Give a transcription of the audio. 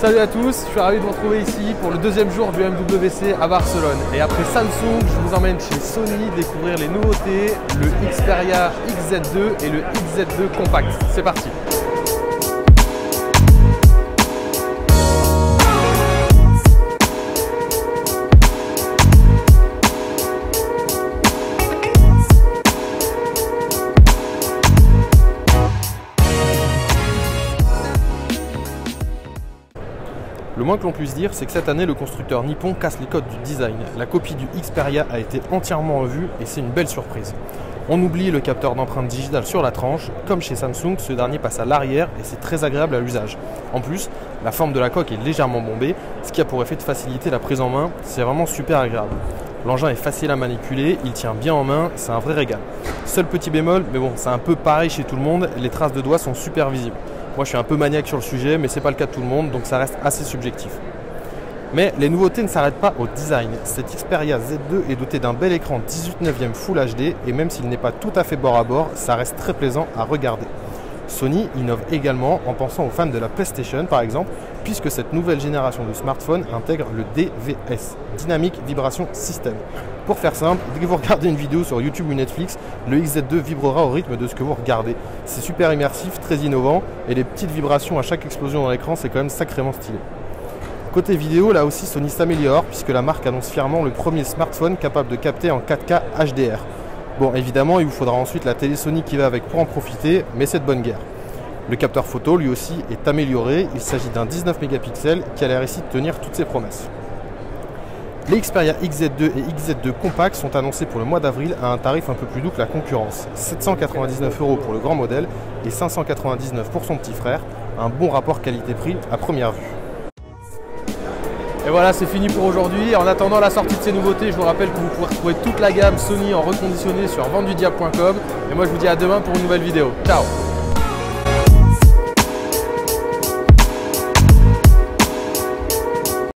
Salut à tous, je suis ravi de vous retrouver ici pour le deuxième jour du MWC à Barcelone. Et après Samsung, je vous emmène chez Sony découvrir les nouveautés, le Xperia XZ2 et le XZ2 Compact. C'est parti! Le moins que l'on puisse dire, c'est que cette année, le constructeur nippon casse les codes du design. La copie du Xperia a été entièrement revue et c'est une belle surprise. On oublie le capteur d'empreinte digitale sur la tranche. Comme chez Samsung, ce dernier passe à l'arrière et c'est très agréable à l'usage. En plus, la forme de la coque est légèrement bombée, ce qui a pour effet de faciliter la prise en main. C'est vraiment super agréable. L'engin est facile à manipuler, il tient bien en main, c'est un vrai régal. Seul petit bémol, mais bon, c'est un peu pareil chez tout le monde, les traces de doigts sont super visibles. Moi je suis un peu maniaque sur le sujet, mais c'est pas le cas de tout le monde, donc ça reste assez subjectif. Mais les nouveautés ne s'arrêtent pas au design. Cet Xperia Z2 est doté d'un bel écran 18/9 Full HD, et même s'il n'est pas tout à fait bord à bord, ça reste très plaisant à regarder. Sony innove également en pensant aux fans de la PlayStation par exemple, puisque cette nouvelle génération de smartphones intègre le DVS, Dynamic Vibration System. Pour faire simple, dès que vous regardez une vidéo sur YouTube ou Netflix, le XZ2 vibrera au rythme de ce que vous regardez. C'est super immersif, très innovant, et les petites vibrations à chaque explosion dans l'écran, c'est quand même sacrément stylé. Côté vidéo, là aussi Sony s'améliore, puisque la marque annonce fièrement le premier smartphone capable de capter en 4K HDR. Bon, évidemment, il vous faudra ensuite la télé Sony qui va avec pour en profiter, mais c'est de bonne guerre. Le capteur photo, lui aussi, est amélioré. Il s'agit d'un 19 mégapixels qui a l'air ici de tenir toutes ses promesses. Les Xperia XZ2 et XZ2 Compact sont annoncés pour le mois d'avril à un tarif un peu plus doux que la concurrence. 799 € pour le grand modèle et 599 € pour son petit frère. Un bon rapport qualité-prix à première vue. Et voilà, c'est fini pour aujourd'hui. En attendant la sortie de ces nouveautés, je vous rappelle que vous pouvez retrouver toute la gamme Sony en reconditionné sur vendudiable.com. Et moi, je vous dis à demain pour une nouvelle vidéo. Ciao!